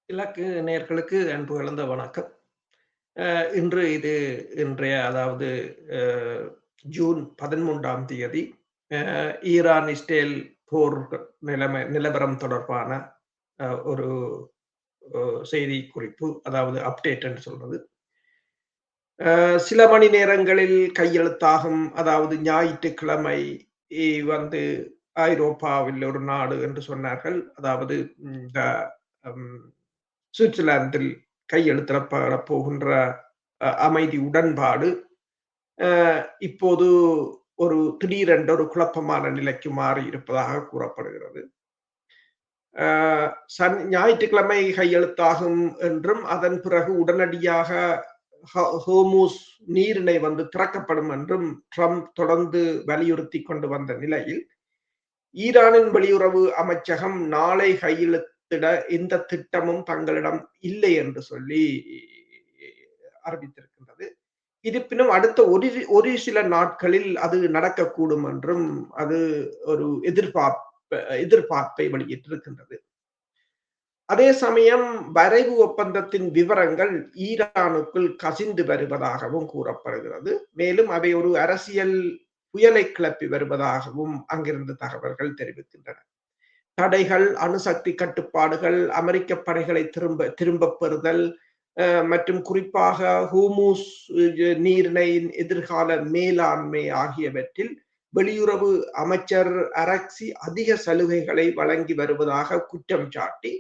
இலக்கு நேயர்களுக்கு அன்பு கலந்த வணக்கம். இன்று இன்றைய அதாவது அ ஜூன் 13ஆம் தேதி ஈரான், இஸ்ரேல் போர் நிலவரம் தொடர்பான ஒரு செய்தி குறிப்பு, அதாவது அப்டேட் என்று சொல்றது. சில மணி நேரங்களில் கையெழுத்தாகும். அதாவது ஞாயிற்றுக்கிழமை வந்து ஐரோப்பாவில் ஒரு நாடு என்று சொன்னார்கள். அதாவது இந்த ம் சுவிட்சர்லாந்தில் கையெழுத்திடப்படப் போகின்ற அமைதி உடன்பாடு அ இப்போது திடீரென்று ஒரு குழப்பமான நிலைக்கு மாறி இருப்பதாக கூறப்படுகிறது. அ ஞாயிற்றுக்கிழமை கையெழுத்தாகும் என்றும், அதன் பிறகு உடனடியாக ஹோர்முஸ் நீரிணை வந்து திறக்கப்படும் என்றும் ட்ரம்ப் தொடர்ந்து வலியுறுத்திக் கொண்டு வந்த நிலையில், ஈரானின் வெளியுறவு அமைச்சகம் நாளை கையெழுத்திட எந்த திட்டமும் தங்களிடம் இல்லை என்று சொல்லி அறிவித்திருக்கின்றது. இருப்பினும் அடுத்த ஒரு சில நாட்களில் அது நடக்கக்கூடும் என்றும் அது ஒரு எதிர்பார்ப்பை வெளியிட்டிருக்கின்றது. அதே சமயம் வரைவு ஒப்பந்தத்தின் விவரங்கள் ஈரானுக்குள் கசிந்து வருவதாகவும் கூறப்படுகிறது. மேலும் அவை ஒரு அரசியல் புயலை கிளப்பி வருவதாகவும் அங்கிருந்து தகவல்கள் தெரிவிக்கின்றன. தடைகள், அணுசக்தி கட்டுப்பாடுகள், அமெரிக்க படைகளை திரும்ப பெறுதல் மற்றும் குறிப்பாக ஹூமூஸ் நீரிணையின் எதிர்கால மேலாண்மை ஆகியவற்றில் வெளியுறவு அமைச்சர் அரக்சி அதிக சலுகைகளை வழங்கி வருவதாக குற்றம் சாட்டி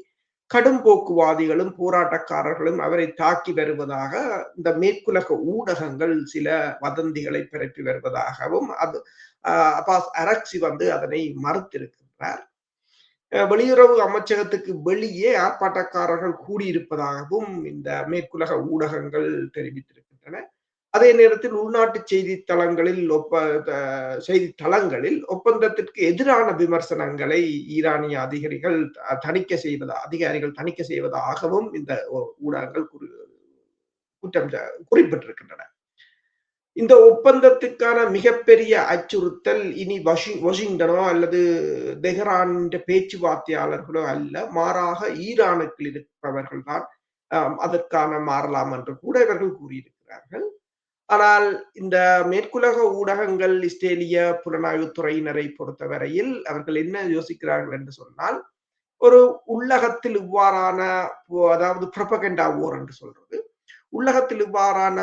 கடும் போக்குவாதிகளும் போராட்டக்காரர்களும் அவரை தாக்கி வருவதாக இந்த மேற்குலக ஊடகங்கள் சில வதந்திகளை பரப்பி வருவதாகவும் அப்பாஸ் அரக்சி வந்து அதனை மறுத்திருக்கின்றார். வெளியுறவு அமைச்சகத்துக்கு வெளியே ஆர்ப்பாட்டக்காரர்கள் கூடியிருப்பதாகவும் இந்த மேற்குலக ஊடகங்கள் தெரிவித்திருக்கின்றன. அதே நேரத்தில் உள்நாட்டு செய்தித்தளங்களில் ஒப்பந்தத்திற்கு எதிரான விமர்சனங்களை ஈரானிய அதிகாரிகள் தணிக்கை செய்வதாகவும் இந்த ஊடகங்கள் குறிப்பிட்டிருக்கின்றன. இந்த ஒப்பந்தத்துக்கான மிகப்பெரிய அச்சுறுத்தல் இனி வாஷிங்டனோ அல்லது தெஹ்ரான் பேச்சுவார்த்தையாளர்களோ அல்ல, மாறாக ஈரானுக்குள் இருப்பவர்கள் தான் அதற்கான மாறலாம் என்று கூட இவர்கள் கூறியிருக்கிறார்கள். ஆனால் இந்த மேற்குலக ஊடகங்கள் இஸ்ரேலிய புலனாய்வு துறையினரை பொறுத்தவரையில் அவர்கள் என்ன யோசிக்கிறார்கள் என்று சொன்னால், ஒரு உள்ளகத்தில் இவ்வாறான அதாவது புரொபகண்டா வார் என்று சொல்றது, உள்ளகத்தில் இவ்வாறான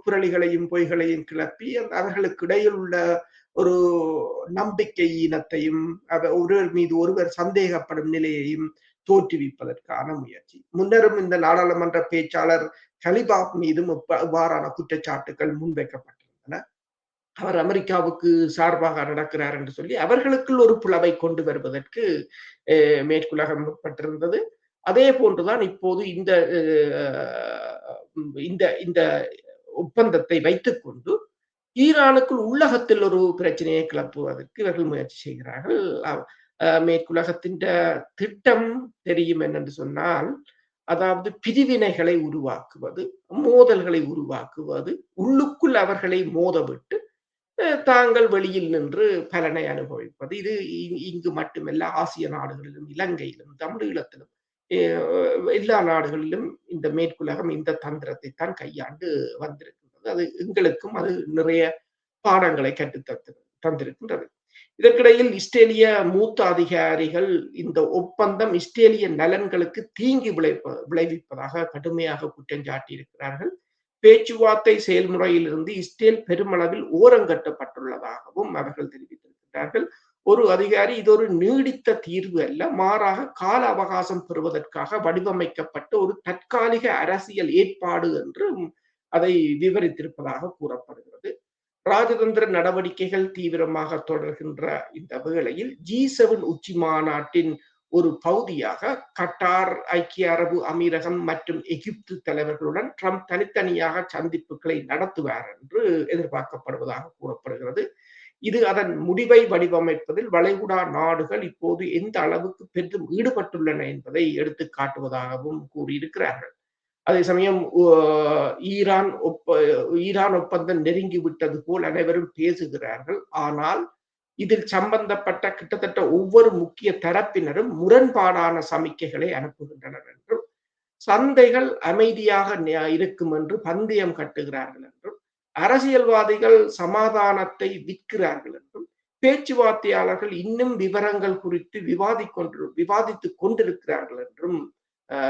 புரளிகளையும் பொய்களையும் கிளப்பி அவர்களுக்கு இடையில் உள்ள ஒரு நம்பிக்கை ஈனத்தையும் ஒருவர் மீது ஒருவர் சந்தேகப்படும் நிலையையும் தோற்றுவிப்பதற்கான முயற்சி. முன்னரும் இந்த நாடாளுமன்ற பேச்சாளர் கலிபாப் மீதும் இவ்வாறான குற்றச்சாட்டுகள் முன்வைக்கப்பட்டிருந்தன. அவர் அமெரிக்காவுக்கு சார்பாக நடக்கிறார் என்று சொல்லி அவர்களுக்குள் ஒரு பிளவை கொண்டு வருவதற்கு மேற்குலகம் முற்பட்டிருந்தது. அதே போன்றுதான் இப்போது இந்த இந்த ஒப்பந்தத்தை வைத்துக் கொண்டு ஈரானுக்குள் உள்ளகத்தில் ஒரு பிரச்சனையை கிளப்புவதற்கு இவர்கள் முயற்சி செய்கிறார்கள். மேற்குலகத்தின் திட்டம் தெரியும் என்னென்று சொன்னால், அதாவது பிரிவினைகளை உருவாக்குவது, மோதல்களை உருவாக்குவது, உள்ளுக்குள் அவர்களை மோதவிட்டு தாங்கள் வெளியில் நின்று பலனை அனுபவிப்பது. இது இங்கு மட்டுமல்ல, ஆசிய நாடுகளிலும், இலங்கையிலும், தமிழீழத்திலும் எல்லா நாடுகளிலும் இந்த மேற்குலகம் இந்த தந்திரத்தை தான் கையாண்டு வந்திருக்கின்றது. அது எங்களுக்கும் அது நிறைய பாடங்களை தந்திருக்கின்றது. இதற்கிடையில் இஸ்ரேலிய மூத்த அதிகாரிகள் இந்த ஒப்பந்தம் இஸ்ரேலிய நலன்களுக்கு தீங்கு விளைவிப்பதாக கடுமையாக குற்றம் சாட்டியிருக்கிறார்கள். பேச்சுவார்த்தை செயல்முறையில் இருந்து இஸ்ரேல் பெருமளவில் ஓரங்கட்டப்பட்டுள்ளதாகவும் அவர்கள் தெரிவித்திருக்கிறார்கள். ஒரு அதிகாரி இது ஒரு நீடித்த தீர்வு அல்ல, மாறாக கால அவகாசம் பெறுவதற்காக வடிவமைக்கப்பட்ட ஒரு தற்காலிக அரசியல் ஏற்பாடு என்று அதை விவரித்திருப்பதாக கூறப்படுகிறது. ராஜதந்திர நடவடிக்கைகள் தீவிரமாக தொடர்கின்ற இந்த வேளையில் G7 உச்சி மாநாட்டின் ஒரு பகுதியாக கட்டார், ஐக்கிய அரபு அமீரகம் மற்றும் எகிப்து தலைவர்களுடன் ட்ரம்ப் தனித்தனியாக சந்திப்புகளை நடத்துவார் என்று எதிர்பார்க்கப்படுவதாக கூறப்படுகிறது. இது அதன் முடிவை வடிவமைப்பதில் வளைகுடா நாடுகள் இப்போது எந்த அளவுக்கு பெரிதும் ஈடுபட்டுள்ளன என்பதை எடுத்து காட்டுவதாகவும் கூறியிருக்கிறார்கள். அதே சமயம் ஈரான் ஒப்பந்தம் நெருங்கிவிட்டது போல் அனைவரும் பேசுகிறார்கள். ஆனால் இதில் சம்பந்தப்பட்ட கிட்டத்தட்ட ஒவ்வொரு முக்கிய தரப்பினரும் முரண்பாடான சமிக்கைகளை அனுப்புகின்றனர் என்றும் சந்தைகள் அமைதியாக இருக்கும் என்று பந்தயம் கட்டுகிறார்கள் என்றும், அரசியல்வாதிகள் சமாதானத்தை விற்கிறார்கள் என்றும், பேச்சுவார்த்தையாளர்கள் இன்னும் விவரங்கள் குறித்து விவாதித்துக் கொண்டிருக்கிறார்கள் என்றும்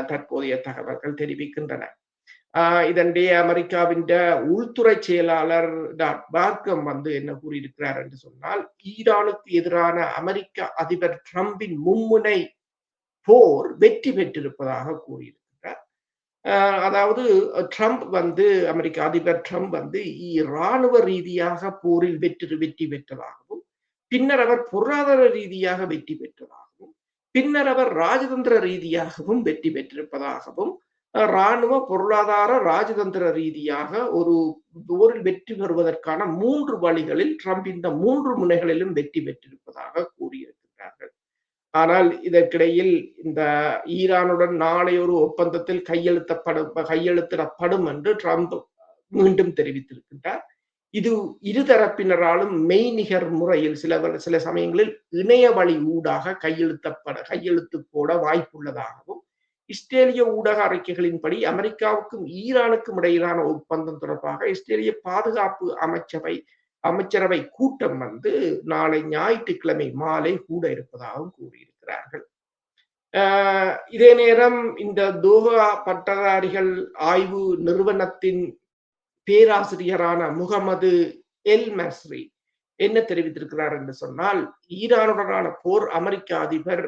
தற்போதைய தகவல்கள் தெரிவிக்கின்றன. இதனிடையே அமெரிக்காவின் உள்துறை செயலாளர் மார்க்கம் என்ன கூறியிருக்கிறார் என்று சொன்னால், ஈரானுக்கு எதிரான அமெரிக்க அதிபர் டிரம்பின் மும்முனை போர் வெற்றி பெற்றிருப்பதாக கூறியிருக்கிறார். அதாவது ட்ரம்ப் அமெரிக்க அதிபர் ட்ரம்ப் இராணுவ ரீதியாக போரில் வெற்றி பெற்றதாகவும், பின்னர் அவர் பொருளாதார ரீதியாக வெற்றி பெற்றதாகவும், பின்னர் அவர் ராஜதந்திர ரீதியாகவும் வெற்றி பெற்றிருப்பதாகவும், இராணுவ, பொருளாதார, ராஜதந்திர ரீதியாக ஒரு போரில் வெற்றி பெறுவதற்கான 3 வழிகளில் ட்ரம்ப் இந்த 3 முனைகளிலும் வெற்றி பெற்றிருப்பதாக கூறியிருக்கிறார்கள். ஆனால் இதற்கிடையில் இந்த ஈரானுடன் நாளை ஒரு ஒப்பந்தத்தில் கையெழுத்திடப்படும் என்று ட்ரம்ப் மீண்டும் தெரிவித்திருக்கின்றார். இது இருதரப்பினராலும் மெய்நிகர் முறையில் சில சமயங்களில் இணைய வழி ஊடாக கையெழுத்து போட வாய்ப்புள்ளதாகவும், இஸ்ரேலிய ஊடக அறிக்கைகளின்படி அமெரிக்காவுக்கும் ஈரானுக்கும் இடையிலான ஒப்பந்தம் தொடர்பாக இஸ்ரேலிய பாதுகாப்பு அமைச்சரவை கூட்டம் நாளை ஞாயிற்றுக்கிழமை மாலை கூட இருப்பதாகவும் கூறியிருக்கிறார்கள். இதே நேரம் இந்த தோஹா பட்டதாரிகள் ஆய்வு நிறுவனத்தின் பேராசிரியரான முகமது எல் மஸ்ரி என்ன தெரிவித்திருக்கிறார் என்று சொன்னால், ஈரானுடனான போர் அமெரிக்க அதிபர்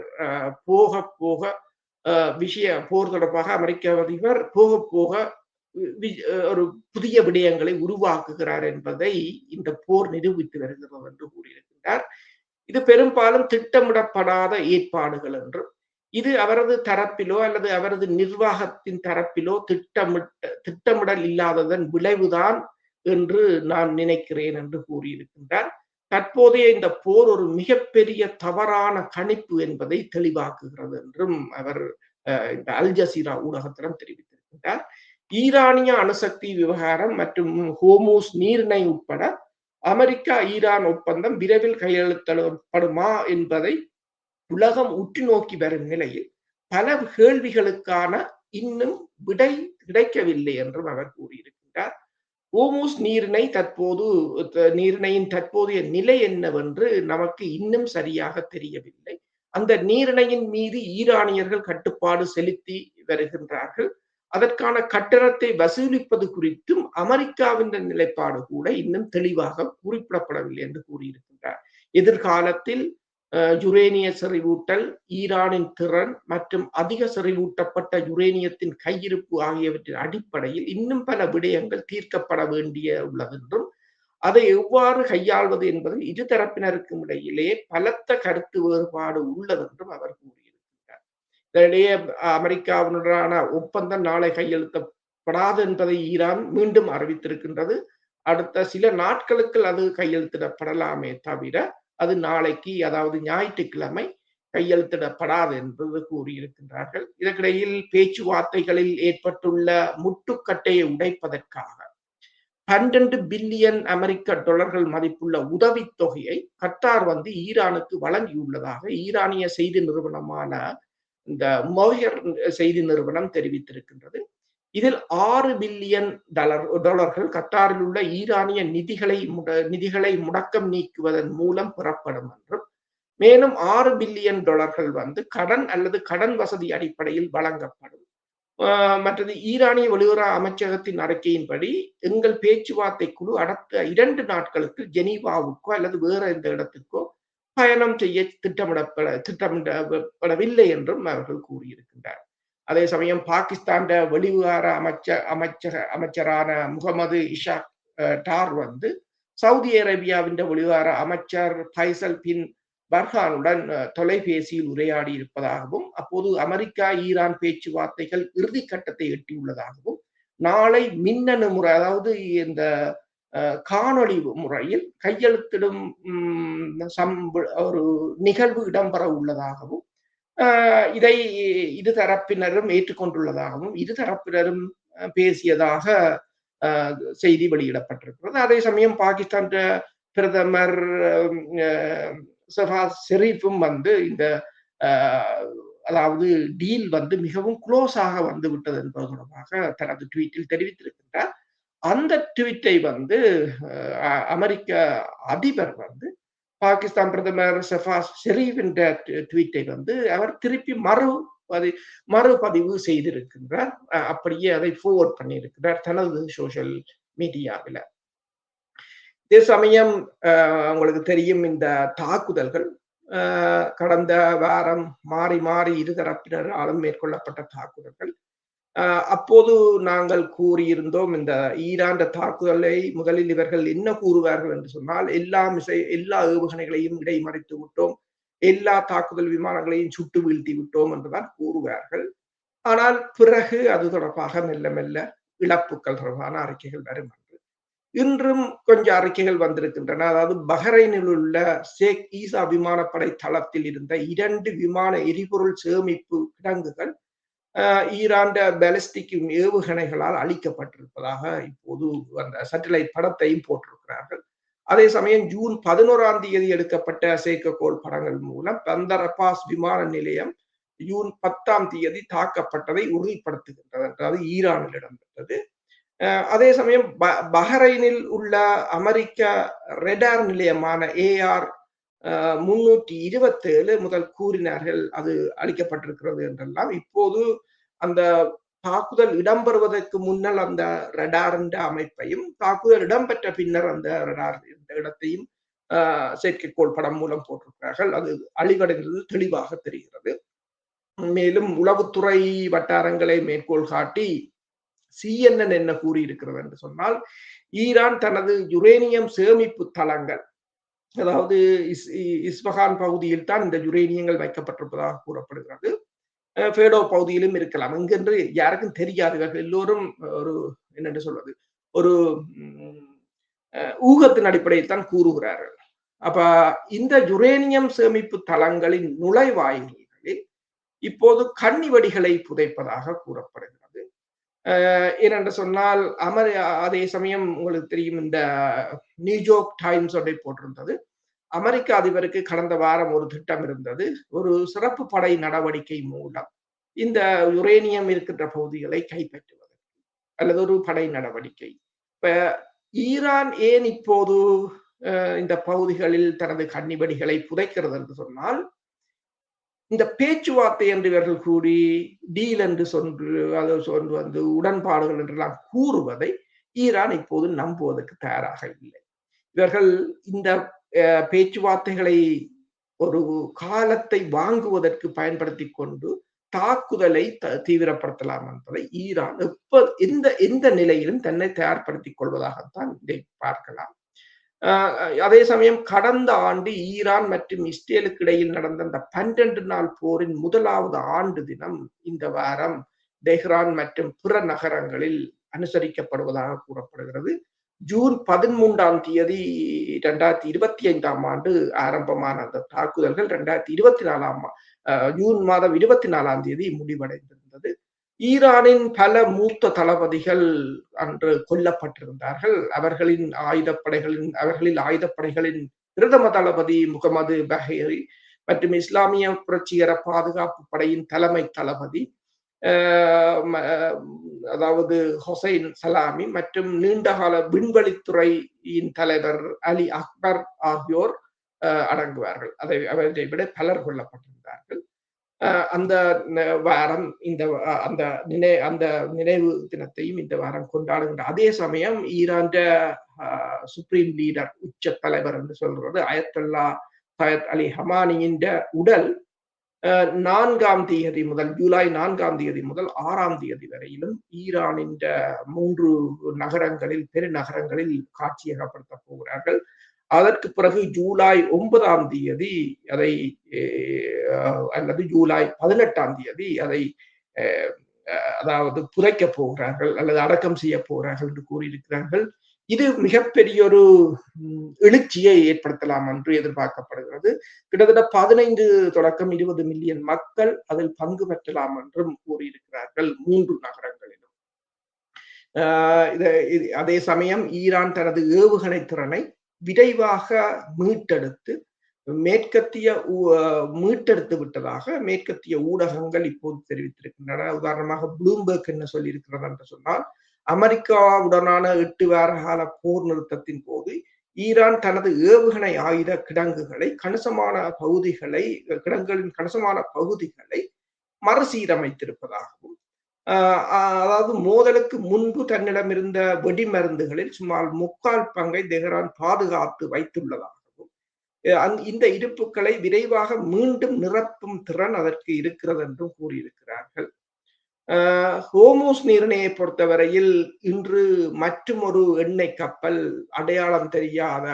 போர் தொடர்பாக அமெரிக்க அதிபர் போக ஒரு புதிய விடயங்களை உருவாக்குகிறார் என்பதை இந்த போர் நிரூபித்து வருகிறது என்று கூறியிருக்கிறார். இது பெரும்பாலும் திட்டமிடப்படாத ஏற்பாடுகள் என்றும், இது அவரது தரப்பிலோ அல்லது அவரது நிர்வாகத்தின் தரப்பிலோ திட்டமிடல் இல்லாததன் விளைவுதான் என்று நான் நினைக்கிறேன் என்று கூறியிருக்கின்றார். தற்போதைய இந்த போர் ஒரு மிகப்பெரிய தவறான கணிப்பு என்பதை தெளிவாக்குகிறது என்றும் அவர் இந்த அல் ஜசீரா ஊடகத்திடம் தெரிவித்திருக்கின்றார். ஈரானிய அணுசக்தி விவகாரம் மற்றும் ஹோர்முஸ் நீரிணை உட்பட அமெரிக்கா ஈரான் ஒப்பந்தம் விரைவில் கையெழுத்திடப்படுமா என்பதை உலகம் உற்று நோக்கி வரும் நிலையில் பல கேள்விகளுக்கான இன்னும் விடை கிடைக்கவில்லை என்றும் அவர் கூறியிருக்கின்றார். ஹோர்முஸ் நீரிணையின் தற்போதைய நிலை என்னவென்று நமக்கு இன்னும் சரியாக தெரியவில்லை. அந்த நீரிணையின் மீது ஈரானியர்கள் கட்டுப்பாடு செலுத்தி வருகின்றார்கள். அதற்கான கட்டணத்தை வசூலிப்பது குறித்தும் அமெரிக்காவின் நிலைப்பாடு கூட இன்னும் தெளிவாக குறிப்பிடப்படவில்லை என்று கூறியிருக்கின்றார். எதிர்காலத்தில் யுரேனிய செறிவூட்டல், ஈரானின் திறன் மற்றும் அதிக செறிவூட்டப்பட்ட யுரேனியத்தின் கையிருப்பு ஆகியவற்றின் அடிப்படையில் இன்னும் பல விடயங்கள் தீர்க்கப்பட வேண்டிய உள்ளது என்றும், அதை எவ்வாறு கையாள்வது என்பதில் இருதரப்பினருக்கும் இடையிலே பலத்த கருத்து வேறுபாடு உள்ளது என்றும் அவர் கூறியிருக்கிறார். இதனிடையே அமெரிக்காவுடனான ஒப்பந்தம் நாளை கையெழுத்தப்படாது என்பதை ஈரான் மீண்டும் அறிவித்திருக்கின்றது. அடுத்த சில நாட்களுக்கு அது கையெழுத்திடப்படலாமே தவிர அது நாளைக்கு, அதாவது ஞாயிற்றுக்கிழமை கையெழுத்திடப்படாது என்று கூறியிருக்கின்றார்கள். இதற்கிடையில் பேச்சுவார்த்தைகளில் ஏற்பட்டுள்ள முட்டுக்கட்டையை உடைப்பதற்காக 12 பில்லியன் அமெரிக்க டாலர்கள் மதிப்புள்ள உதவித்தொகையை கத்தார் ஈரானுக்கு வழங்கியுள்ளதாக ஈரானிய செய்தி நிறுவனமான இந்த மொஹர் செய்தி நிறுவனம் தெரிவித்திருக்கின்றது. இதில் 6 பில்லியன் டாலர்கள் கத்தாரில் உள்ள ஈரானிய நிதிகளை முடக்கம் நீக்குவதன் மூலம் பெறப்படும் என்றும், மேலும் 6 பில்லியன் டாலர்கள் கடன் அல்லது கடன் வசதி அடிப்படையில் வழங்கப்படும். மற்றது ஈரானிய வெளியுறவு அமைச்சகத்தின் அறிக்கையின்படி எங்கள் பேச்சுவார்த்தை குழு அடுத்த 2 நாட்களுக்கு ஜெனீவாவுக்கோ அல்லது வேற எந்த இடத்துக்கோ பயணம் செய்ய திட்டமிடப்படவில்லை என்றும் அவர்கள் கூறியிருக்கின்றனர். அதே சமயம் பாகிஸ்தான் வெளிவிவகார அமைச்சரான முகமது இஷாக் டார் சவுதி அரேபியாவின் வெளிவிவகார அமைச்சர் ஃபைசல் பின் பர்ஹானுடன் தொலைபேசியில் உரையாடி இருப்பதாகவும், அப்போது அமெரிக்கா ஈரான் பேச்சுவார்த்தைகள் இறுதி கட்டத்தை எட்டியுள்ளதாகவும், நாளை மின்னணு முறை, அதாவது இந்த காணொளி முறையில் கையெழுத்திடும் ஒரு நிகழ்வு இடம்பெற உள்ளதாகவும், இதை இருதரப்பினரும் ஏற்றுக்கொண்டுள்ளதாகவும் இருதரப்பினரும் பேசியதாக செய்தி வெளியிடப்பட்டிருக்கிறது. அதே சமயம் பாகிஸ்தான் பிரதமர் ஷெபாஸ் ஷெரீஃபும் இந்த அதாவது டீல் வந்து மிகவும் க்ளோஸாக வந்து விட்டது என்பது தொடர்பாக தனது ட்வீட்டில் தெரிவித்திருக்கின்றார். அந்த ட்வீட்டை வந்து அமெரிக்க அதிபர் வந்து பாகிஸ்தான் பிரதமர் ஷெஃபாஸ் ஷெரீஃபின் ட்வீட்டை வந்து அவர் திருப்பி மறுபதிவு செய்திருக்கின்றார். அப்படியே அதை ஃபார்வர்ட் பண்ணியிருக்கிறார் தனது சோசியல் மீடியாவில். இதே சமயம் உங்களுக்கு தெரியும் இந்த தாக்குதல்கள் கடந்த வாரம் மாறி மாறி இருதரப்பினராலும் மேற்கொள்ளப்பட்ட தாக்குதல்கள். அப்போது நாங்கள் கூறியிருந்தோம், இந்த ஈரான் தாக்குதலை முதலில் இவர்கள் என்ன கூறுவார்கள் என்று சொன்னால், எல்லா ஏவுகணைகளையும் இடைமறித்து விட்டோம், எல்லா தாக்குதல் விமானங்களையும் சுட்டு வீழ்த்தி விட்டோம் என்றுதான் கூறுவார்கள். ஆனால் பிறகு அது தொடர்பாக மெல்ல மெல்ல இழப்புகள் தொடர்பான அறிக்கைகள் வரும் என்று இன்றும் கொஞ்சம் அறிக்கைகள் வந்திருக்கின்றன. அதாவது பஹ்ரைனில் உள்ள ஷேக் ஈசா விமானப்படை தளத்தில் இருந்த 2 விமான எரிபொருள் சேமிப்பு கிடங்குகள் ஈரான் பாலிஸ்டிக் ஏவுகணைகளால் அழிக்கப்பட்டிருப்பதாக இப்போது அந்த சேட்டலைட் படத்தையும் போட்டிருக்கிறார்கள். அதே சமயம் ஜூன் 11ஆம் தேதி எடுக்கப்பட்ட செயற்கைக்கோள் படங்கள் மூலம் பந்தர் அப்பாஸ் விமான நிலையம் ஜூன் 10ஆம் தேதி தாக்கப்பட்டதை உறுதிப்படுத்துகின்றது. அதாவது ஈரானில் இடம்பெற்றது. அதே சமயம் பஹ்ரைனில் உள்ள அமெரிக்க ரெடார் நிலையமான ஏஆர் 327 முதல் கூறினார்கள் அது அளிக்கப்பட்டிருக்கிறது என்றெல்லாம். இப்போது அந்த தாக்குதல் இடம்பெறுவதற்கு முன்னால் அந்த ரடார் என்ற அமைப்பையும், தாக்குதல் இடம்பெற்ற பின்னர் அந்த ரடார் என்ற இடத்தையும் செயற்கைக்கோள் படம் மூலம் போட்டிருக்கிறார்கள். அது அழிவடைந்தது தெளிவாக தெரிகிறது. மேலும் உளவுத்துறை வட்டாரங்களை மேற்கோள் காட்டி CNN என்ன கூறியிருக்கிறது என்று சொன்னால், ஈரான் தனது யுரேனியம் சேமிப்பு தளங்கள், அதாவது இஸ்பஹான் பகுதியில் தான் இந்த யுரேனியங்கள் வைக்கப்பட்டிருப்பதாக கூறப்படுகிறது. ஃபேடோ பகுதியிலும் இருக்கலாம். இங்கென்று யாருக்கும் தெரியாது. இவர்கள் எல்லோரும் ஒரு என்னென்று சொல்வது, ஒரு ஊகத்தின் அடிப்படையில் தான் கூறுகிறார்கள். அப்ப இந்த யுரேனியம் சேமிப்பு தளங்களின் நுழைவாயில்களில் இப்போது கண்ணி வெடிகளை புதைப்பதாக கூறப்படுகிறது. ஏனென்று சொன்னால் அதே சமயம் உங்களுக்கு தெரியும், இந்த நியூயார்க் டைம்ஸ் ஒன்றை போட்டிருந்தது. அமெரிக்க அதிபருக்கு கடந்த வாரம் ஒரு திட்டம் இருந்தது, ஒரு சிறப்பு படை நடவடிக்கை மூலம் இந்த யுரேனியம் இருக்கின்ற பகுதிகளை கைப்பற்றுவது அல்லது ஒரு படை நடவடிக்கை. இப்ப ஈரான் ஏன் இப்போது இந்த பகுதிகளில் தனது கண்ணிவெடிகளை புதைக்கிறது என்று சொன்னால், இந்த பேச்சுவார்த்தை என்று இவர்கள் கூறி டீல் என்று சொல்லி வந்து உடன்பாடுகள் என்றெல்லாம் கூறுவதை ஈரான் இப்போது நம்புவதற்கு தயாராக இல்லை. இவர்கள் இந்த பேச்சுவார்த்தைகளை ஒரு காலத்தை வாங்குவதற்கு பயன்படுத்தி கொண்டு தாக்குதலை தீவிரப்படுத்தலாம் என்பதை ஈரான் எந்த நிலையிலும் தன்னை தயார்படுத்திக் கொள்வதாகத்தான் இதை பார்க்கலாம். அதே சமயம் கடந்த ஆண்டு ஈரான் மற்றும் இஸ்ரேலுக்கு இடையில் நடந்த அந்த 12 நாள் போரின் முதலாவது ஆண்டு தினம் இந்த வாரம் தெஹ்ரான் மற்றும் பிற நகரங்களில் அனுசரிக்கப்படுவதாக கூறப்படுகிறது. ஜூன் 13ஆம் தேதி 2025ஆம் ஆண்டு ஆரம்பமான அந்த தாக்குதல்கள் 2024 ஜூன் மாதம் 24ஆம் தேதி முடிவடைந்திருந்தது. ஈரானின் பல மூத்த தளபதிகள் அன்று கொல்லப்பட்டிருந்தார்கள். அவர்களில் ஆயுதப்படைகளின் பிரதம தளபதி முகமது பஹேரி மற்றும் இஸ்லாமிய புரட்சிகர பாதுகாப்பு படையின் தலைமை தளபதி அதாவது ஹொசைன் சலாமி மற்றும் நீண்டகால விண்வெளித்துறையின் தலைவர் அலி அக்பர் ஆகியோர் அடங்குவார்கள். அவரை விட பலர் கொல்லப்பட்டிருந்தார்கள். அந்த வாரம் அந்த நினைவு தினத்தையும் இந்த வாரம் கொண்டாடுகின்ற அதே சமயம் ஈரான் சுப்ரீம் லீடர் உச்ச தலைவர் என்று சொல்றது அயத்துல்லா சையத் அலி ஹமானியின் உடல் 4ஆம் தேதி முதல் ஜூலை 4ஆம் தேதி முதல் 6ஆம் தேதி வரையிலும் ஈரானின் 3 நகரங்களில் பெருநகரங்களில் காட்சியகப்படுத்த போகிறார்கள். அதற்கு பிறகு ஜூலை 9ஆம் தேதி அதை அல்லது ஜூலை 18ஆம் தேதி அதை அதாவது புதைக்க போகிறார்கள் அல்லது அடக்கம் செய்ய போகிறார்கள் என்று கூறியிருக்கிறார்கள். இது மிகப்பெரிய ஒரு எழுச்சியை ஏற்படுத்தலாம் என்று எதிர்பார்க்கப்படுகிறது. கிட்டத்தட்ட 15 தொடக்கம் 20 மில்லியன் மக்கள் அதில் பங்கு பெற்றலாம் என்றும் கூறியிருக்கிறார்கள் 3 நகரங்களிலும். அதே சமயம் ஈரான் தனது ஏவுகணை திறனை விரைவாக மீட்டெடுத்து மேற்கத்திய மீட்டெடுத்து விட்டதாக மேற்கத்திய ஊடகங்கள் இப்போது தெரிவித்திருக்கின்றன. உதாரணமாக ப்ளூம்பெர்க் என்ன சொல்லியிருக்கிறது என்று சொன்னால், அமெரிக்காவுடனான 8 வார கால போர் நிறுத்தத்தின் போது ஈரான் தனது ஏவுகணை ஆயுத கிடங்குகளை கிடங்குகளின் கணிசமான பகுதிகளை மறுசீரமைத்திருப்பதாகவும், அதாவது மோதலுக்கு முன்பு தன்னிடம் இருந்த வெடிமருந்துகளில் சுமார் 3/4 பங்கை தெஹ்ரான் பாதுகாத்து வைத்துள்ளதாகவும், இந்த இருப்புக்களை விரைவாக மீண்டும் நிரப்பும் திறன் அதற்கு இருக்கிறது என்றும் கூறியிருக்கிறார்கள். ஹோர்முஸ் நீரிணையை பொறுத்தவரையில் இன்று மற்றும் ஒரு எண்ணெய் கப்பல் அடையாளம் தெரியாத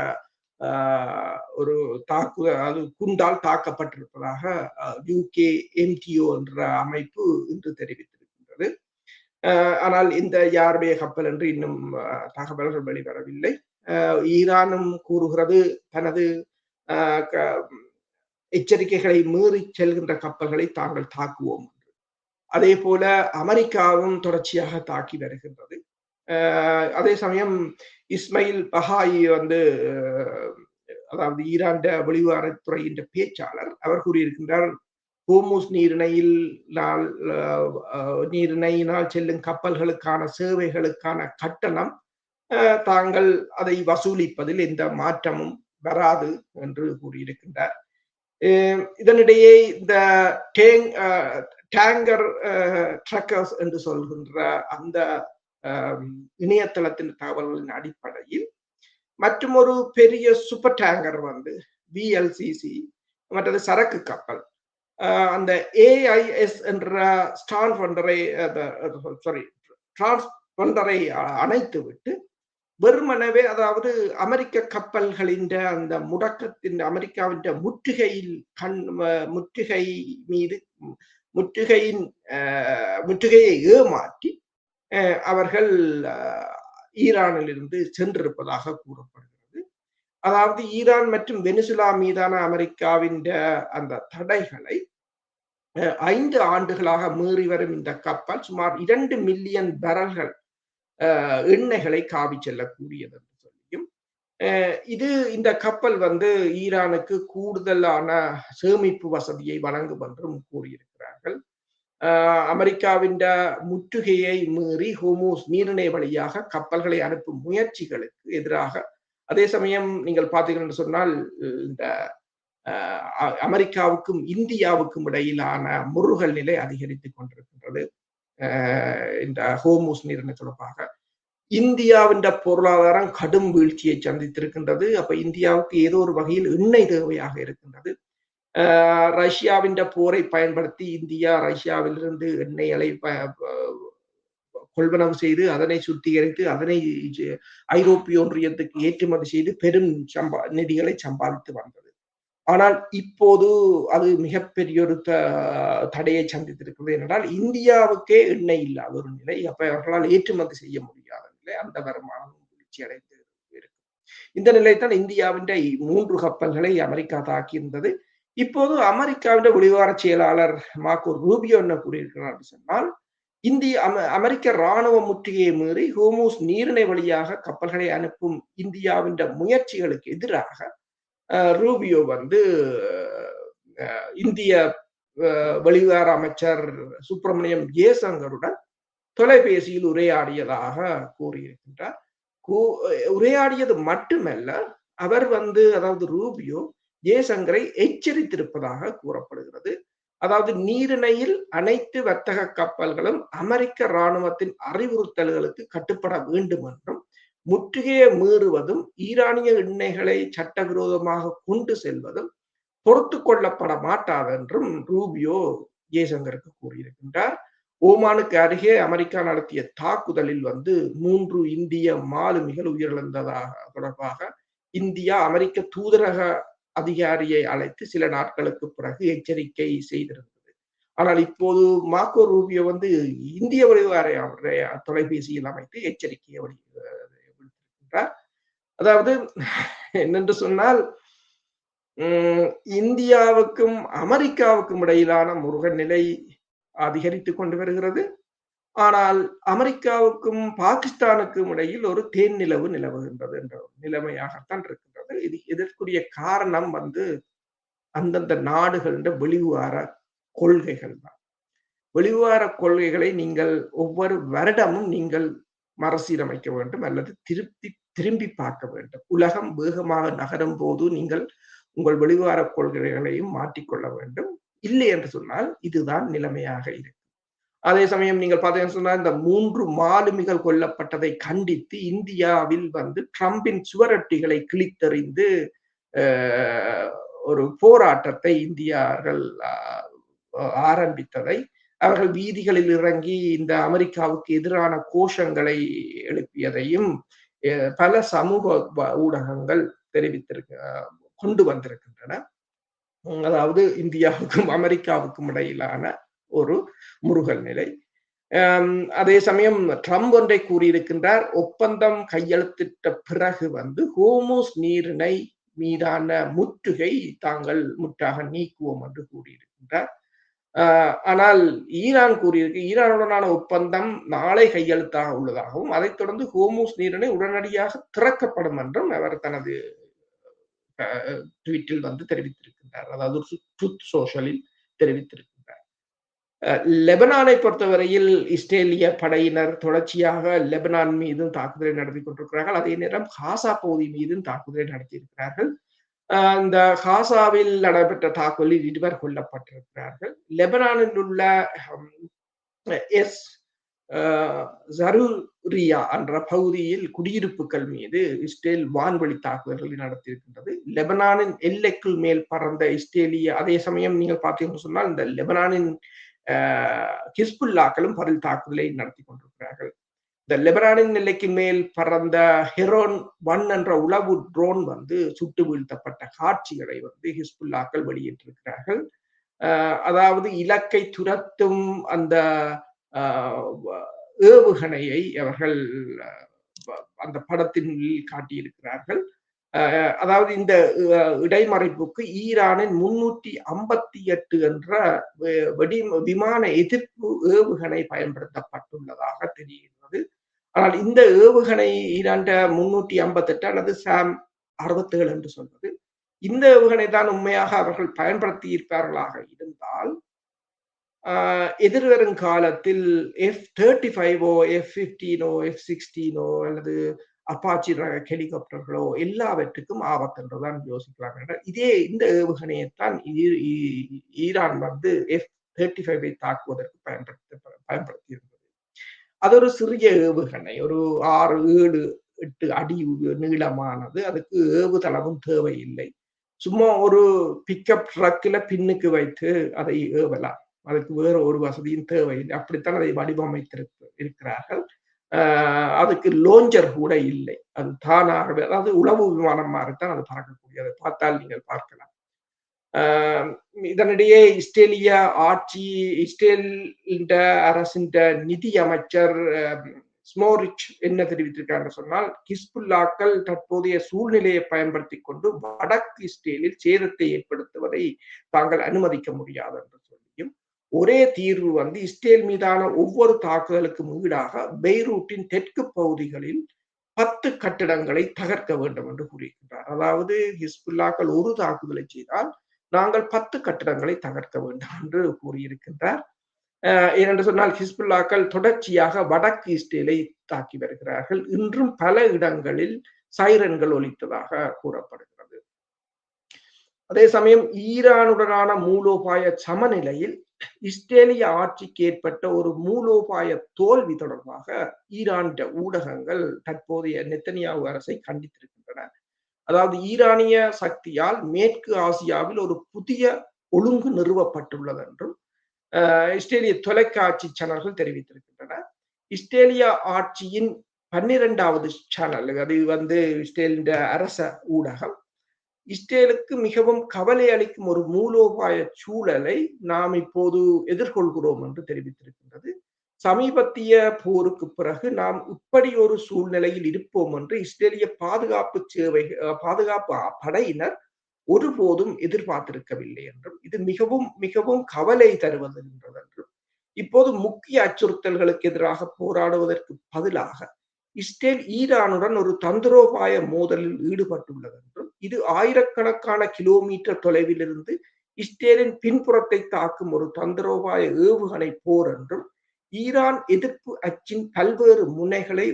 ஒரு தாக்குதல், அது குண்டால் தாக்கப்பட்டிருப்பதாக யூகே எம்டிஓ என்ற அமைப்பு இன்று தெரிவித்திருக்கின்றது. ஆனால் இந்த யாருடைய கப்பல் என்று இன்னும் தகவல்கள் வெளிவரவில்லை. ஈரானும் கூறுகிறது தனது எச்சரிக்கைகளை மீறி செல்கின்ற கப்பல்களை தாங்கள் தாக்குவோம். அதே போல அமெரிக்காவும் தொடர்ச்சியாக தாக்கி வருகின்றது. அதே சமயம் இஸ்மாயில் பஹாயி அதாவது ஈரான் வெளிவாரத்துறையின் பேச்சாளர், அவர் கூறியிருக்கின்றார், ஹோர்முஸ் நீரிணையினால் செல்லும் கப்பல்களுக்கான சேவைகளுக்கான கட்டணம் தாங்கள் அதை வசூலிப்பதில் எந்த மாற்றமும் வராது என்று கூறியிருக்கின்றார். இதனிடையே இந்த டேங்கர் ட்ரக்கர்ஸ் என்று சொல்கின்ற அந்த இணையதளத்தின் தகவல்களின் அடிப்படையில் மற்றும் ஒரு பெரிய சூப்பர் டேங்கர் VLCC மற்றது சரக்கு கப்பல் அந்த AIS என்ற டிரான்ஸ்பாண்டரை அணைத்துவிட்டு வெறுமனவே, அதாவது அமெரிக்க கப்பல்களின் அந்த அமெரிக்காவின் முற்றுகையை ஏமாற்றி அவர்கள் ஈரானில் இருந்து சென்றிருப்பதாக கூறப்படுகிறது. அதாவது ஈரான் மற்றும் வெனிசுலா மீதான அமெரிக்காவின் அந்த தடைகளை 5 ஆண்டுகளாக மீறி வரும் இந்த கப்பல் சுமார் 2 மில்லியன் பேரல்கள் எண்ணெய்களை காவி செல்லக்கூடியது என்று சொல்லியும், இந்த கப்பல் ஈரானுக்கு கூடுதலான சேமிப்பு வசதியை வழங்கும் என்றும் கூறியிருக்கிறார்கள். அமெரிக்காவின் முற்றுகையை மீறி ஹோர்முஸ் நீரிணை வழியாக கப்பல்களை அனுப்பும் முயற்சிகளுக்கு எதிராக, அதே சமயம் நீங்கள் பார்த்தீர்கள் என்று சொன்னால், இந்த அமெரிக்காவுக்கும் இந்தியாவுக்கும் இடையிலான முறுகல் நிலை அதிகரித்துக் கொண்டிருக்கின்றது. இந்த ஹோர்முஸ் நீரிணை தொடர்பாக இந்தியாவின் பொருளாதாரம் கடும் வீழ்ச்சியை சந்தித்திருக்கின்றது. அப்ப இந்தியாவுக்கு ஏதோ ஒரு வகையில் எண்ணெய் தேவையாக இருக்கின்றது. ரஷ்யாவின் போரை பயன்படுத்தி இந்தியா ரஷ்யாவிலிருந்து எண்ணெய்களை கொள்வனவு செய்து அதனை சுத்திகரித்து அதனை ஐரோப்பிய ஒன்றியத்துக்கு ஏற்றுமதி செய்து பெரும் நிதிகளை சம்பாதித்து வந்தது. ஆனால் இப்போது அது மிகப்பெரிய ஒரு தடையை சந்தித்திருக்கிறது. என்றால் இந்தியாவுக்கே எண்ணெய் இல்லாத ஒரு நிலை, அப்ப அவர்களால் ஏற்றுமதி செய்ய முடியாத நிலை, அந்த வருமானம் வீழ்ச்சி அடைந்து இருக்கும். இந்த நிலைத்தான் இந்தியாவின் 3 கப்பல்களை அமெரிக்கா தாக்கியிருந்தது. இப்போது அமெரிக்காவின் வெளிவார செயலாளர் மார்க்கோ ரூபியோ என்ன கூறியிருக்கிறார் சொன்னால், அமெரிக்க இராணுவ முற்றுகையை மீறி ஹோர்முஸ் நீரிணை வழியாக கப்பல்களை அனுப்பும் இந்தியாவின் முயற்சிகளுக்கு எதிராக ரூபியோ இந்திய வெளிவார அமைச்சர் சுப்பிரமணியம் ஜெயசங்கருடன் தொலைபேசியில் உரையாடியதாக கூறியிருக்கின்றார். உரையாடியது மட்டுமல்ல, அவர் அதாவது ரூபியோ ஜெயசங்கரை எச்சரித்திருப்பதாக கூறப்படுகிறது. அதாவது நீரிணையில் அனைத்து வர்த்தக கப்பல்களும் அமெரிக்க இராணுவத்தின் அறிவுறுத்தல்களுக்கு கட்டுப்பட வேண்டும் என்றும், முற்றுகையை மீறுவதும் ஈரானிய எண்ணெய்களை சட்டவிரோதமாக கொண்டு செல்வதும் பொறுத்து கொள்ளப்பட மாட்டாது என்றும் ரூபியோ ஜெய்சங்கருக்கு கூறியிருக்கின்றார். ஓமானுக்கு அருகே அமெரிக்கா நடத்திய தாக்குதலில் 3 இந்திய மாலுமிகள் உயிரிழந்ததாக தொடர்பாக இந்தியா அமெரிக்க தூதரக அதிகாரியை அழைத்து சில நாட்களுக்கு பிறகு எச்சரிக்கை செய்திருந்தது. ஆனால் இப்போது மார்க்கோ ரூபியோ இந்திய வெளிவார தொலைபேசியில் அமைத்து எச்சரிக்கையை விடுத்திருக்கின்றார். அதாவது என்னென்று சொன்னால், இந்தியாவுக்கும் அமெரிக்காவுக்கும் இடையிலான முருகன் நிலை அதிகரித்துக் கொண்டு வருகிறது. ஆனால் அமெரிக்காவுக்கும் பாகிஸ்தானுக்கும் இடையில் ஒரு தேன் நிலவுகின்றது என்ற நிலைமையாகத்தான் இருக்கின்றது. இதற்குரிய காரணம் அந்தந்த நாடுகளின் வெளிவிவகார கொள்கைகள் தான். வெளிவிவகார கொள்கைகளை நீங்கள் ஒவ்வொரு வருடமும் நீங்கள் மறுசீரமைக்க வேண்டும் அல்லது திரும்பி பார்க்க வேண்டும். உலகம் வேகமாக நகரும் போது நீங்கள் உங்கள் வெளிவிவகார கொள்கைகளையும் மாற்றிக்கொள்ள வேண்டும். இல்லை என்று சொன்னால் இதுதான் நிலைமையாக இருக்கும். அதே சமயம் நீங்கள் பார்த்தீங்கன்னு சொன்னா இந்த 3 மாலுமிகள் கொல்லப்பட்டதை கண்டித்து இந்தியாவில் ட்ரம்பின் சுவரொட்டிகளை கிழித்தெறிந்து ஒரு போராட்டத்தை இந்தியர்கள் ஆரம்பித்ததை, அவர்கள் வீதிகளில் இறங்கி இந்த அமெரிக்காவுக்கு எதிரான கோஷங்களை எழுப்பியதையும் பல சமூக ஊடகங்கள் கொண்டு வந்திருக்கின்றன. அதாவது இந்தியாவுக்கும் அமெரிக்காவுக்கும் இடையிலான ஒரு முருகல் நிலை. அதே சமயம் ட்ரம்ப் ஒன்றை கூறியிருக்கின்றார், ஒப்பந்தம் கையெழுத்திட்ட பிறகு ஹோர்முஸ் நீரிணை மீதான முற்றுகை தாங்கள் முற்றாக நீக்குவோம் என்று கூறியிருக்கின்றார். ஆனால் ஈரான் கூறியிருக்கு, ஈரானுடனான ஒப்பந்தம் நாளை கையெழுத்தாக உள்ளதாகவும் அதைத் தொடர்ந்து ஹோர்முஸ் நீரிணை உடனடியாக திறக்கப்படும் என்றும் அவர் தனது ட்வீட்டில் தெரிவித்திருக்கின்றார். அதாவது ட்ரூத் சோஷலில் தெரிவித்திருக்கின்றார். லெபனானை பொறுத்தவரையில் இஸ்ரேலிய படையினர் தொடர்ச்சியாக லெபனான் மீதும் தாக்குதலை நடத்தி கொண்டிருக்கிறார்கள். அதே நேரம் காசா பகுதி மீதும் தாக்குதலை நடத்தியிருக்கிறார்கள். இந்த காசாவில் நடைபெற்ற தாக்குதலில் 2 கொல்லப்பட்டிருக்கிறார்கள். லெபனானில் உள்ள ஜரூரியா என்ற பகுதியில் குடியிருப்புகள் மீது இஸ்ரேல் வான்வழி தாக்குதல்களை நடத்தியிருக்கின்றது. லெபனானின் எல்லைக்குள் மேல் பறந்த இஸ்ரேலிய, அதே சமயம் நீங்கள் பார்த்தீங்கன்னு சொன்னால் இந்த லெபனானின் ஹிஸ்புல்லாக்களும் பதில் தாக்குதலை நடத்தி கொண்டிருக்கிறார்கள். இந்த லெபனானின் எல்லைக்கு மேல் பறந்த ஹெரோன் 1 என்ற உளவு ட்ரோன் சுட்டு வீழ்த்தப்பட்ட காட்சிகளை ஹிஸ்புல்லாக்கள் வெளியிட்டிருக்கிறார்கள். அதாவது இலக்கை துரத்தும் அந்த ஏவுகணையை அவர்கள் அந்த படத்தின் காட்டியிருக்கிறார்கள். அதாவது இந்த இடைமறைப்புக்கு ஈரானின் 358 என்ற விமான எதிர்ப்பு ஏவுகணை பயன்படுத்தப்பட்டுள்ளதாக தெரிகிறது. ஆனால் இந்த ஏவுகணை ஈரான் 358 அல்லது சாம் 67 என்று சொல்வது, இந்த ஏவுகணை தான் உண்மையாக அவர்கள் பயன்படுத்தி இருப்பார்களாக இருந்தால் எதிர்வரும் காலத்தில் F-35 F-15 F-16 அல்லது அப்பாச்சி ரக ஹெலிகாப்டர்களோ எல்லாவற்றுக்கும் ஆபத்து என்றுதான் யோசிக்கலாம். இந்த ஏவுகணையைத்தான் ஈரான் F-35 தாக்குவதற்கு பயன்படுத்தி இருந்தது. அது ஒரு சிறிய ஏவுகணை, ஒரு 6, 7, 8 அடி நீளமானது. அதுக்கு ஏவுதளமும் தேவையில்லை. சும்மா ஒரு பிக்கப் ட்ரக்கில பின்னுக்கு வைத்து அதை ஏவலாம். அதுக்கு வேற ஒரு வசதியும் தேவையில்லை. அப்படித்தான் அதை வடிவமைத்திருக்கிறார்கள். அதுக்கு லோஞ்சர் கூட இல்லை. அது தானாகவே, அதாவது உளவு விமானம் மாதிரித்தான் அது பறக்கக்கூடியது. பார்த்தால் நீங்கள் பார்க்கலாம். இதனிடையே இஸ்ரேலிய ஆட்சி, இஸ்ரேல் அரசின் நிதி அமைச்சர் ஸ்மோரிச் என்ன தெரிவித்திருக்காங்க சொன்னால், ஹிஸ்புல்லாக்கள் தற்போதைய சூழ்நிலையை பயன்படுத்தி கொண்டு வடக்கு இஸ்ரேலில் சேதத்தை ஏற்படுத்துவதை தாங்கள் அனுமதிக்க முடியாது என்று சொல்லியும், ஒரே தீர்வு இஸ்ரேல் மீதான ஒவ்வொரு தாக்குதலுக்கும் ஈடாக பெய்ரூட்டின் தெற்கு பகுதிகளில் 10 கட்டிடங்களை தகர்க்க வேண்டும் என்று கூறியிருக்கிறார். அதாவது ஹிஸ்புல்லாக்கள் ஒரு தாக்குதலை செய்தால் நாங்கள் 10 கட்டிடங்களை தகர்க்க வேண்டும் என்று கூறியிருக்கின்றார். ஏனென்று சொன்னால் ஹிஸ்புல்லாக்கள் தொடர்ச்சியாக வடக்கு இஸ்ரேலை தாக்கி வருகிறார்கள். இன்றும் பல இடங்களில் சைரன்கள் ஒலித்ததாக கூறப்படுகிறது. அதே சமயம் ஈரானுடனான மூலோபாய சமநிலையில் இஸ்ரேலிய ஆட்சிக்கு ஏற்பட்ட ஒரு மூலோபாய தோல்வி தொடர்பாக ஈரான் ஊடகங்கள் தற்போதைய நெத்தனியாகு அரசை கண்டித்திருக்கின்றன. அதாவது ஈரானிய சக்தியால் மேற்கு ஆசியாவில் ஒரு புதிய ஒழுங்கு நிறுவப்பட்டுள்ளது என்றும் இஸ்ரேலிய தொலைக்காட்சி சேனல்கள் தெரிவித்திருக்கின்றன. இஸ்ரேலிய ஆட்சியின் 12வது சேனல், அது இஸ்ரேலின் அரச ஊடகம், இஸ்ரேலுக்கு மிகவும் கவலை அளிக்கும் ஒரு மூலோபாய சூழலை நாம் இப்போது எதிர்கொள்கிறோம் என்று தெரிவித்திருக்கின்றது. சமீபத்திய போருக்கு பிறகு நாம் இப்படி ஒரு சூழ்நிலையில் இருப்போம் என்று இஸ்ரேலிய பாதுகாப்பு படையினர் ஒருபோதும் எதிர்பார்த்திருக்கவில்லை என்றும், இது மிகவும் மிகவும் கவலை தருவது என்றும், இப்போது முக்கிய அச்சுறுத்தல்களுக்கு எதிராக போராடுவதற்கு பதிலாக இஸ்ரேல் ஈரானுடன் ஒரு தந்திரோபாய மோதலில் ஈடுபட்டுள்ளது என்றும், இது ஆயிரக்கணக்கான கிலோமீட்டர் தொலைவிலிருந்து இஸ்ரேலின் பின்புறத்தை தாக்கும் ஒரு தந்திரோபாய ஏவுகணை போர் என்றும், ஈரான் எதிர்ப்பு அச்சின் பல்வேறு முனைகளை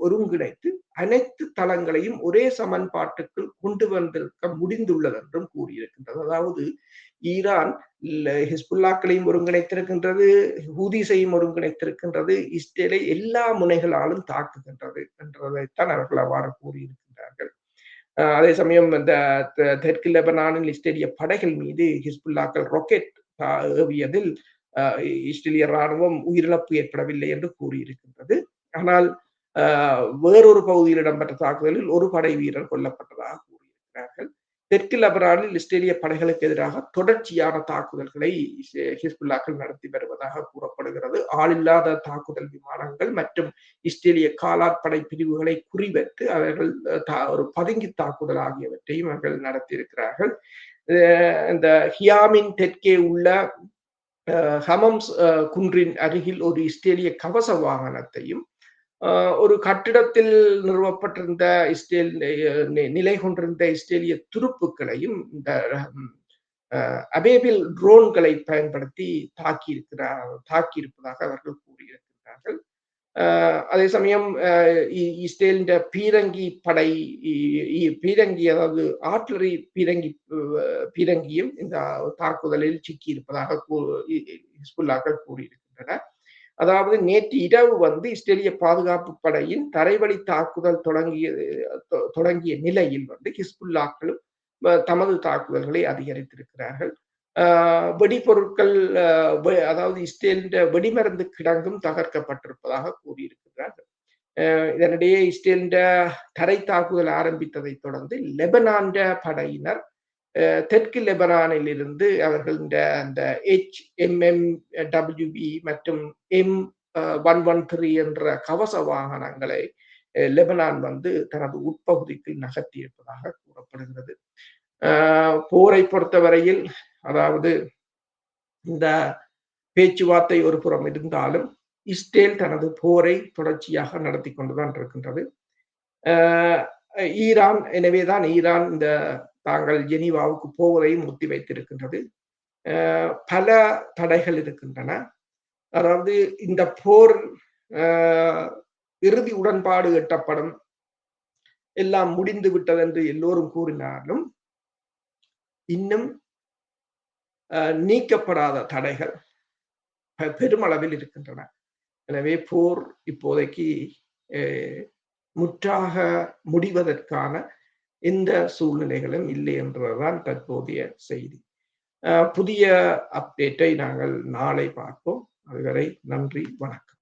ஒருங்கிணைத்து அனைத்து தளங்களையும் ஒரே சமன்பாட்டுக்குள் கொண்டு வந்திருக்க முடிந்துள்ளது என்றும் கூறியிருக்கின்றது. அதாவது ஈரான் ஹிஸ்புல்லாக்களையும் ஒருங்கிணைத்திருக்கின்றது, ஹூதிஸையும் ஒருங்கிணைத்திருக்கின்றது, இஸ்ரேலை எல்லா முனைகளாலும் தாக்குகின்றது என்றதைத்தான் அவர்கள் அவ்வாறு கூறியிருக்கின்றார்கள். அதே சமயம் இந்த தெற்கு லெபனானில் இஸ்ரேலிய படைகள் மீது ஹிஸ்புல்லாக்கள் ராக்கெட் ஏவியதில் இஸ்ரேலிய ராணுவம் உயிரிழப்பு ஏற்படவில்லை என்று கூறியிருக்கின்றது. ஆனால் வேறொரு பகுதியில் இடம்பெற்ற தாக்குதலில் ஒரு படை வீரர் கொல்லப்பட்டதாக கூறியிருக்கிறார்கள். தெற்கு லெபனானில் இஸ்ரேலிய படைகளுக்கு எதிராக தொடர்ச்சியான தாக்குதல்களை ஹிஸ்புல்லாக்கள் நடத்தி வருவதாக கூறப்படுகிறது. ஆளில்லாத தாக்குதல் விமானங்கள் மற்றும் இஸ்ரேலிய காலாட்படை பிரிவுகளை குறிவைத்து அவர்கள் ஒரு பதுங்கி தாக்குதல் ஆகியவற்றையும் அவர்கள் நடத்தியிருக்கிறார்கள். இந்த ஹியாமின் தெற்கே உள்ள ஹமம்ஸ் குன்றின் அருகில் ஒரு இஸ்ரேலிய கவச வாகனத்தையும் ஒரு கட்டிடத்தில் நிறுவப்பட்டிருந்த இஸ்ரேல் நிலை கொண்டிருந்த இஸ்ரேலிய துருப்புக்களையும் இந்த அபேபில் ட்ரோன்களை பயன்படுத்தி தாக்கியிருப்பதாக அவர்கள் கூறியிருக்கிறார்கள். அதே சமயம் இஸ்ரேலின் பீரங்கி அதாவது ஆர்ட்லரி பீரங்கியும் இந்த தாக்குதலில் சிக்கியிருப்பதாக ஹிஸ்புல்லாக்கள் கூறியிருக்கின்றன. அதாவது நேற்று இரவு இஸ்ரேலிய பாதுகாப்பு படையின் தரைவழி தாக்குதல் தொடங்கிய நிலையில் ஹிஸ்புல்லாக்களும் தமது தாக்குதல்களை அதிகரித்திருக்கிறார்கள். வெடிபொருட்கள் அதாவது இஸ்ரேலின் வெடிமருந்து கிடங்கும் தகர்க்கப்பட்டிருப்பதாக கூறியிருக்கிறார்கள். இதனிடையே இஸ்ரேலின் தரை தாக்குதல் ஆரம்பித்ததை தொடர்ந்து லெபனான் படையினர் தெற்கு லெபனானில் இருந்து அவர்கள் அந்த HMMWB மற்றும் M113 என்ற கவச வாகனங்களை லெபனான் தனது உட்பகுதிக்கு நகர்த்தி இருப்பதாக கூறப்படுகிறது. போரை பொறுத்தவரையில் அதாவது இந்த பேச்சுவார்த்தை ஒரு புறம் இருந்தாலும் இஸ்ரேல் தனது போரை தொடர்ச்சியாக நடத்தி கொண்டுதான் இருக்கின்றது. எனவேதான் ஈரான் இந்த தாங்கள் ஜெனீவாவுக்கு போவதையும் ஒத்தி வைத்திருக்கின்றது. பல தடைகள் இருக்கின்றன. அதாவது இந்த போர் இறுதி உடன்பாடு எட்டப்படும், எல்லாம் முடிந்து விட்டது என்று எல்லோரும் கூறினாலும் இன்னும் நீக்கப்படாத தடைகள் பெருமளவில் இருக்கின்றன. எனவே போர் இப்போதைக்கு முற்றாக முடிவதற்கான எந்த சூழ்நிலைகளும் இல்லை என்றதுதான் தற்போதைய செய்தி. புதிய அப்டேட்டை நாங்கள் நாளை பார்ப்போம். அதுவரை நன்றி, வணக்கம்.